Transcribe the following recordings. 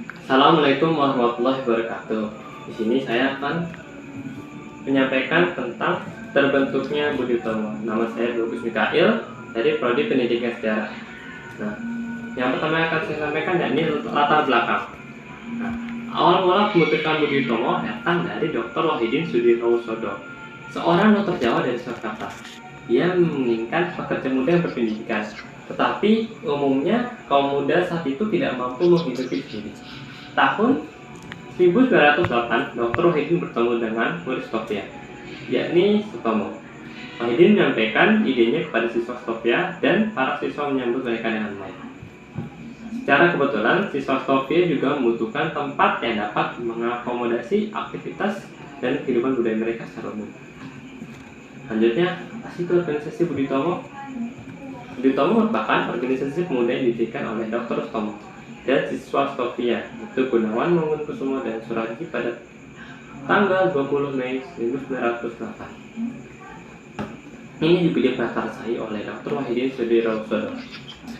Assalamualaikum warahmatullahi wabarakatuh. Di sini saya akan menyampaikan tentang terbentuknya Budi Utomo. Nama saya Bagus Mikail dari Prodi Pendidikan Sejarah. Nah, yang pertama yang akan saya sampaikan yakni latar belakang. Nah, awal mula pembentukan Budi Utomo datang dari Dr. Wahidin Sudirohusodo, seorang dokter Jawa dari Surakarta. Dia menginginkan pekerja muda yang berpendidikan, tetapi umumnya kaum muda saat itu tidak mampu menghidupi diri. Tahun 1908, Dr. Wahidin bertemu dengan murid Stovia, yakni Sutomo. Wahidin menyampaikan idenya kepada siswa Stovia dan para siswa menyambut mereka dengan baik. Secara kebetulan, siswa Stovia juga membutuhkan tempat yang dapat mengakomodasi aktivitas dan kehidupan budaya mereka secara umum. Selanjutnya, apa sih itu organisasi Budi Utomo? Budi Utomo merupakan organisasi pemuda yang didirikan oleh Dr. Sutomo dan siswa Stovia, itu Gunawan Mangunkusumo dan Suradi pada tanggal 20 Mei 1908. Ini juga diprakarsai oleh Dr. Wahidin Sudirohusodo.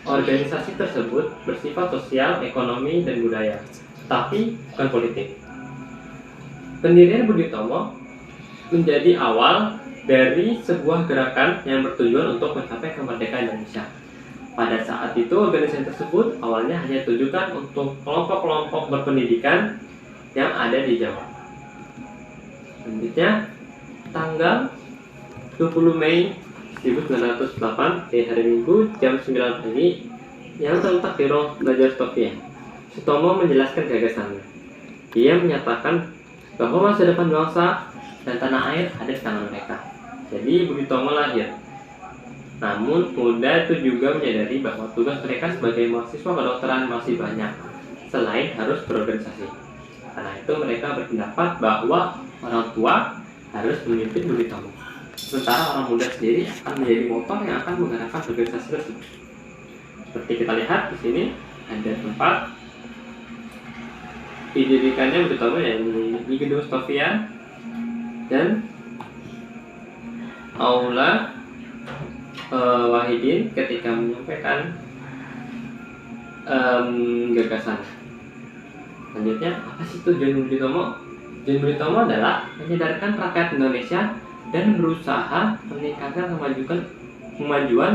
Organisasi tersebut bersifat sosial, ekonomi, dan budaya, tapi bukan politik. Pendirian Budi Utomo menjadi awal dari sebuah gerakan yang bertujuan untuk mencapai kemerdekaan Indonesia. Pada saat itu, organisasi tersebut awalnya hanya ditujukan untuk kelompok-kelompok berpendidikan yang ada di Jawa. Selanjutnya, tanggal 20 Mei 1908 di hari Minggu jam 9 pagi yang terletak di ruang belajar Stovia, Sutomo menjelaskan gagasannya. Dia menyatakan bahwa masa depan bangsa dan tanah air ada di tangan mereka. Jadi Budi Utomo lahir. Namun, pemuda itu juga menyadari bahwa tugas mereka sebagai mahasiswa kedokteran masih banyak, selain harus berorganisasi. Karena itu, mereka berpendapat bahwa orang tua harus memimpin Budi Utomo, sementara orang muda sendiri akan menjadi motor yang akan menggerakkan organisasi tersebut. Seperti kita lihat di sini, ada tempat didirikannya Budi Utomo, yaitu di Gedung Stovia dan aula Wahidin ketika menyampaikan gagasan. Selanjutnya, apa sih tujuan Budi Utomo? Tujuan Budi Utomo adalah menyadarkan rakyat Indonesia dan berusaha meningkatkan kemajuan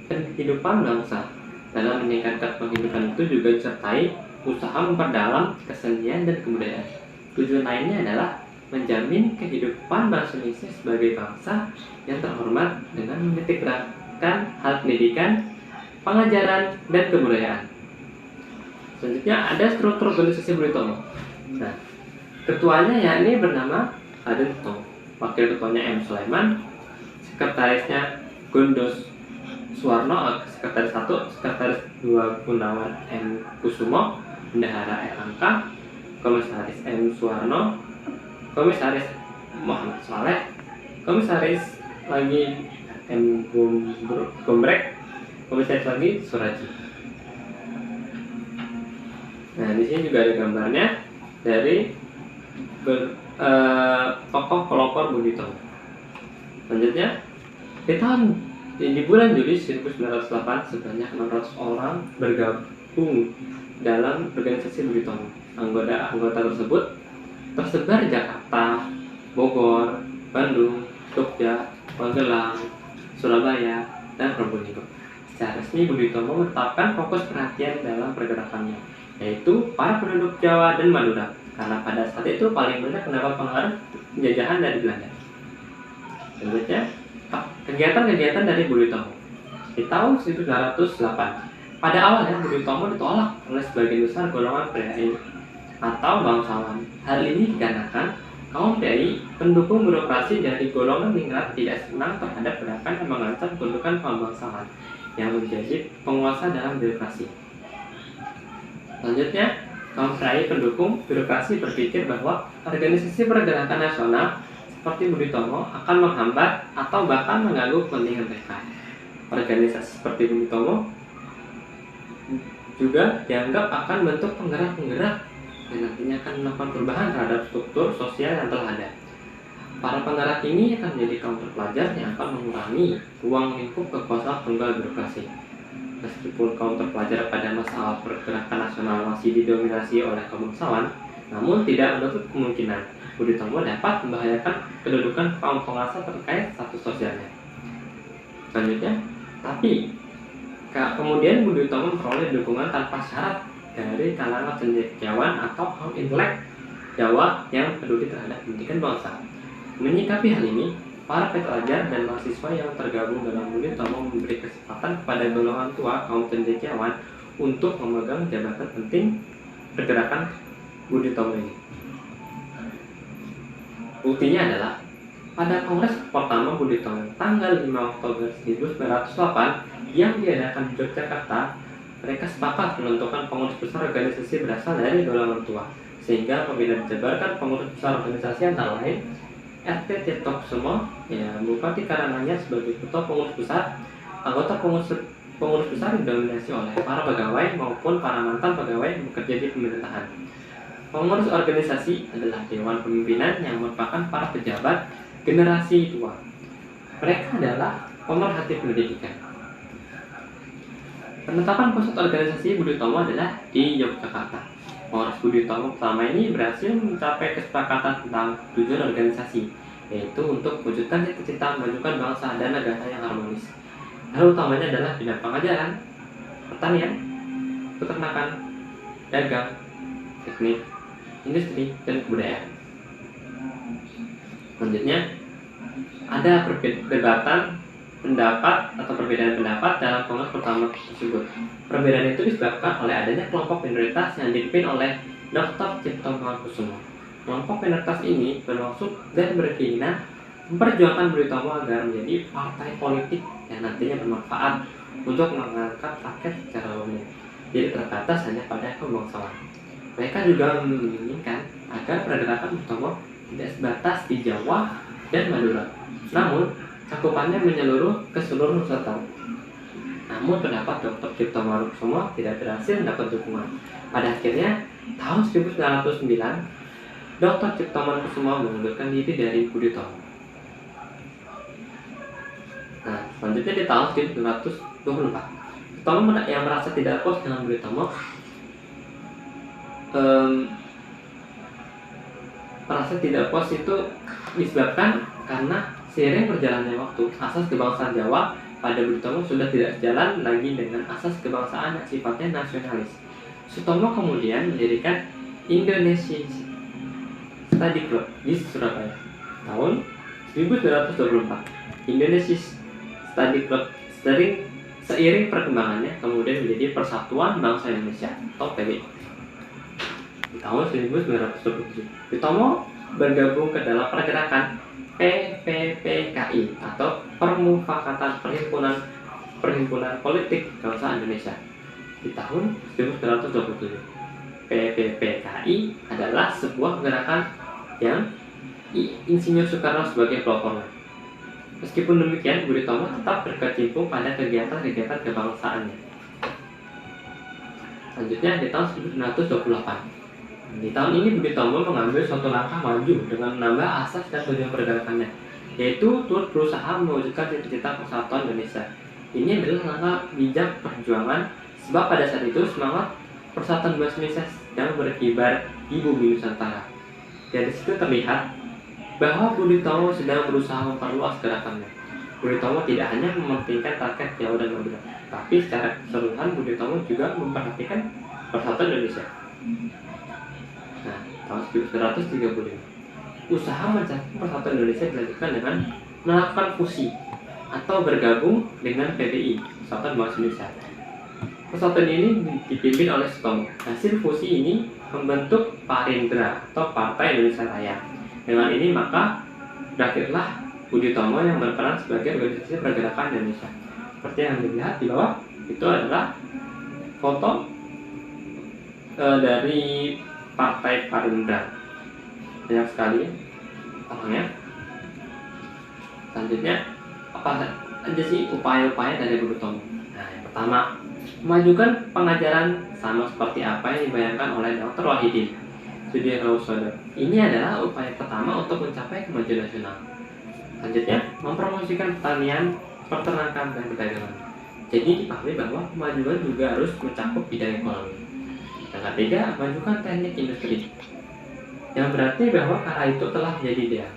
dan kehidupan bangsa. Dalam meningkatkan penghidupan itu juga disertai usaha memperdalam kesenian dan kebudayaan. Tujuan lainnya adalah menjamin kehidupan bangsa Indonesia sebagai bangsa yang terhormat dengan menitik beratkan hal pendidikan, pengajaran, dan kebudayaan. Selanjutnya ada struktur organisasi Budi Utomo. Nah, ketuanya yakni bernama Raden Sutomo, wakil ketuanya M. Sulaiman, sekretarisnya Gundos Suwarno, sekretaris 1, sekretaris 2 Gunawan M. Kusumo, bendahara Erlangga, komisaris M. Suwarno, komisaris Muhammad Saleh, komisaris lagi M. Gombrek, komisaris lagi Suraji. Nah, di sini juga ada gambarnya dari tokoh pelopor Budi Utomo. Selanjutnya, di bulan Juli 1908 sebanyak 600 orang bergabung dalam organisasi Budi Utomo. Anggota tersebut tersebar di Jakarta, Bogor, Bandung, Jogja, Magelang, Surabaya, dan Probolinggo. Secara resmi, Budi Utomo menetapkan fokus perhatian dalam pergerakannya, yaitu para penduduk Jawa dan Madura, karena pada saat itu paling banyak mendapat pengaruh penjajahan dari Belanda. Selanjutnya, kegiatan-kegiatan dari Budi Utomo. Di tahun 1908, pada awalnya Budi Utomo ditolak oleh sebagian besar golongan PRI atau bangsawan. Hal ini dikarenakan kaum PRI pendukung birokrasi dari golongan ningrat tidak senang terhadap gerakan yang mengancam kedudukan kaum bangsawan yang menjadi penguasa dalam birokrasi. Selanjutnya, kaum PRI pendukung birokrasi berpikir bahwa organisasi pergerakan nasional seperti Budi Utomo akan menghambat atau bahkan mengganggu kepentingan mereka. Organisasi seperti Budi Utomo juga dianggap akan bentuk penggerak-penggerak yang nantinya akan melakukan perubahan terhadap struktur sosial yang telah ada. Para penggerak ini akan menjadi kaum terpelajar yang akan mengurangi ruang lingkup kekuasaan tunggal birokrasi. Meskipun kaum terpelajar pada masa awal pergerakan nasional masih didominasi oleh kaum bangsawan, namun tidak menutup kemungkinan Budi Utomo dapat membahayakan kedudukan kaum penguasa terkait status sosialnya. Selanjutnya, tapi kemudian Budi Utomo memperoleh dukungan tanpa syarat dari kalangan cendekiawan atau kaum intelek Jawa yang peduli terhadap pendidikan bangsa. Menyikapi hal ini, para pelajar dan mahasiswa yang tergabung dalam Budi Utomo memberi kesempatan kepada golongan tua kaum cendekiawan untuk memegang jabatan penting pergerakan Budi Utomo ini. Buktinya adalah pada Kongres pertama Budi Utomo tanggal 5 Oktober 1908 yang diadakan di Yogyakarta, mereka sepakat menentukan pengurus besar organisasi berasal dari golongan tua, sehingga apabila dijabarkan pengurus besar organisasi antara lain RT Tirto Kusumo, Bupati Karanganyar sebagai ketua pengurus besar, anggota pengurus besar didominasi oleh para pegawai maupun para mantan pegawai yang bekerja di pemerintahan. Pengurus organisasi adalah dewan pimpinan yang merupakan para pejabat generasi tua. Mereka adalah pemerhati pendidikan. Penetapan pusat organisasi Budi Utomo adalah di Yogyakarta. Pengurus Budi Utomo pertama ini berhasil mencapai kesepakatan tentang tujuan organisasi, yaitu untuk mewujudkan cita-cita memajukan bangsa dan negara yang harmonis. Hal utamanya adalah bidang pengajaran, pertanian, peternakan, dagang, teknik, industri, dan kebudayaan. Selanjutnya, ada perdebatan pendapat atau perbedaan pendapat dalam kongres pertama tersebut. Perbedaan itu disebabkan oleh adanya kelompok minoritas yang dipimpin oleh Dr. Cipto Mangunkusumo. Kelompok minoritas ini bermaksud dan berkeinginan memperjuangkan Budi Utomo agar menjadi partai politik yang nantinya bermanfaat untuk mengangkat rakyat secara umum, jadi terbatas hanya pada kaum bangsawan. Mereka juga menginginkan agar pergerakan Budi Utomo tidak sebatas di Jawa dan Madura, namun cakupannya menyeluruh ke seluruh Nusantara. Namun pendapat Dr. Cipto Mangunkusumo tidak berhasil mendapat dukungan. Pada akhirnya tahun 1909, Dr. Cipto Mangunkusumo mengundurkan diri dari Budi Utomo. Nah, selanjutnya di tahun 1924, Utomo yang merasa tidak puas dengan Budi Utomo merasa tidak puas itu disebabkan karena seiring berjalannya waktu, asas kebangsaan Jawa pada Budi Utomo sudah tidak sejalan lagi dengan asas kebangsaan yang sifatnya nasionalis. Sutomo kemudian mendirikan Indonesia Study Club di Surabaya tahun 1924. Indonesia Study Club seiring perkembangannya kemudian menjadi Persatuan Bangsa Indonesia atau PBI. Di tahun 1927, Utomo bergabung ke dalam pergerakan PPPKI atau Permufakatan Perhimpunan Politik Bangsa Indonesia. Di tahun 1927, PPPKI adalah sebuah gerakan yang Insinyur Soekarno sebagai pelopornya. Meskipun demikian, Budi Utomo tetap berkecimpung pada kegiatan-kegiatan kebangsaannya. Selanjutnya di tahun 1928. Di tahun ini Budi Utomo mengambil suatu langkah maju dengan menambah asas dan tujuan pergerakannya, yaitu turut berusaha mewujudkan cita-cita persatuan Indonesia. Ini adalah langkah bijak perjuangan, sebab pada saat itu semangat persatuan bangsa Indonesia sedang berkibar di bumi Nusantara. Dari situ terlihat bahwa Budi Utomo sedang berusaha memperluas gerakannya. Budi Utomo tidak hanya mementingkan target Jawa dan Madura, tapi secara keseluruhan Budi Utomo juga memperhatikan persatuan Indonesia. Nah, tahun 1935, usaha mencapai persatuan Indonesia dilanjutkan dengan melakukan fusi atau bergabung dengan PBI, Persatuan Bangsa Indonesia. Persatuan ini dipimpin oleh Sutomo. Hasil fusi ini membentuk Parindra atau Partai Indonesia Raya. Dengan ini maka berakhirlah Budi Utomo yang berperan sebagai organisasi pergerakan Indonesia. Seperti yang dilihat di bawah, itu adalah foto dari Partai Parindra. Banyak sekali orangnya. Selanjutnya, apa aja sih upaya-upaya dari Budi Utomo? Nah, yang pertama, memajukan pengajaran sama seperti apa yang dibayangkan oleh Dr. Wahidin Sudirohusodo. Ini adalah upaya pertama untuk mencapai kemajuan nasional. Selanjutnya, mempromosikan pertanian, peternakan, dan perdagangan. Jadi dipahami bahwa kemajuan juga harus mencakup bidang ekonomi. Yang ketiga, memajukan teknik industri, yang berarti bahwa kala itu telah menjadi ideal.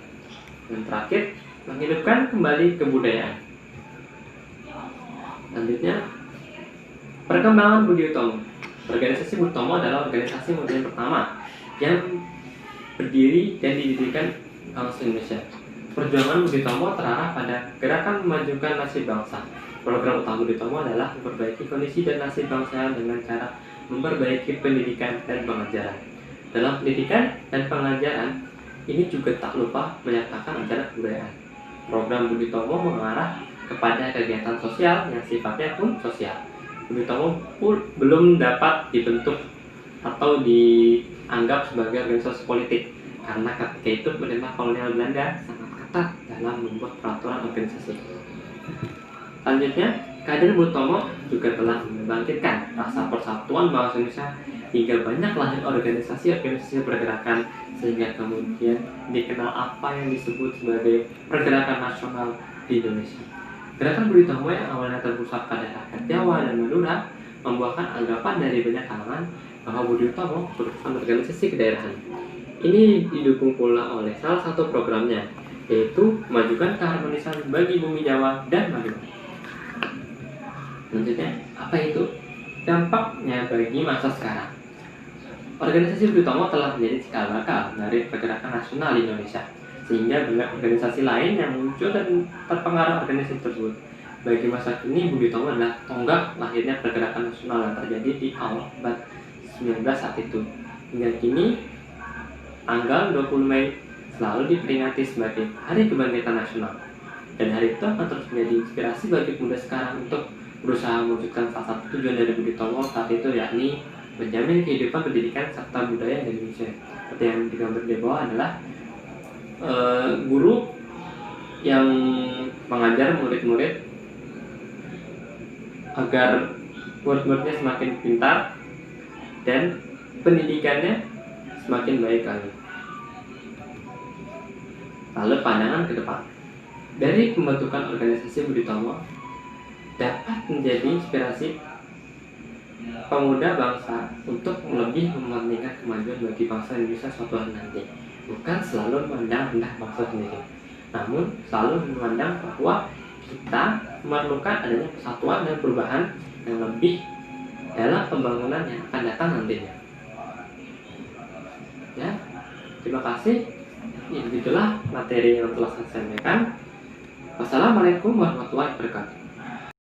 Yang terakhir, menghidupkan kembali kebudayaan. Selanjutnya, perkembangan Budi Utomo. Organisasi Budi Utomo adalah organisasi modern pertama yang berdiri dan didirikan bangsa Indonesia. Perjuangan Budi Utomo terarah pada gerakan memajukan nasib bangsa. Program utama Budi Utomo adalah memperbaiki kondisi dan nasib bangsa dengan cara memperbaiki pendidikan dan pengajaran. Dalam pendidikan dan pengajaran, ini juga tak lupa menyatakan ajaran kebudayaan. Program Budi Utomo mengarah kepada kegiatan sosial yang sifatnya pun sosial. Budi Utomo pun belum dapat dibentuk atau dianggap sebagai organisasi politik karena ketika itu pemerintah kolonial Belanda sangat ketat dalam membuat peraturan organisasi. Selanjutnya, kader Budi Utomo juga telah membangkitkan rasa persatuan bangsa Indonesia hingga banyak lahir organisasi-organisasi pergerakan sehingga kemudian dikenal apa yang disebut sebagai pergerakan nasional di Indonesia. Gerakan Budi Utomo yang awalnya terpusat pada rakyat Jawa dan Madura membuahkan anggapan dari banyak kalangan bahwa Budi Utomo merupakan organisasi kedaerahan. Ini didukung pula oleh salah satu programnya, yaitu memajukan keharmonisan bagi bumi Jawa dan Madura. Selanjutnya, apa itu dampaknya bagi masa sekarang? Organisasi Budi Utomo telah menjadi cikal bakal dari pergerakan nasional di Indonesia, sehingga banyak organisasi lain yang muncul dan terpengaruh organisasi tersebut. Bagi masa kini, Budi Utomo adalah tonggak lahirnya pergerakan nasional yang terjadi di awal abad 19 saat itu. Hingga kini, tanggal 20 Mei selalu diperingati sebagai Hari Kebangkitan Nasional. Dan hari itu akan terus menjadi inspirasi bagi pemuda sekarang untuk berusaha mewujudkan salah satu tujuan dari Budi Utomo saat itu, yakni menjamin kehidupan pendidikan serta budaya di Indonesia. Seperti yang digambar di bawah adalah guru yang mengajar murid-murid agar murid-muridnya semakin pintar dan pendidikannya semakin baik lagi. Lalu pandangan ke depan. Dari pembentukan organisasi Budi Utomo dapat menjadi inspirasi pemuda bangsa untuk lebih mementingkan kemajuan bagi bangsa Indonesia suatu hari nanti. Bukan selalu memandang rendah bangsa sendiri, namun selalu memandang bahwa kita memerlukan adanya persatuan dan perubahan yang lebih dalam pembangunan yang akan datang nantinya. Ya, terima kasih. Ya, begitulah materi yang telah saya sampaikan. Wassalamualaikum warahmatullahi wabarakatuh.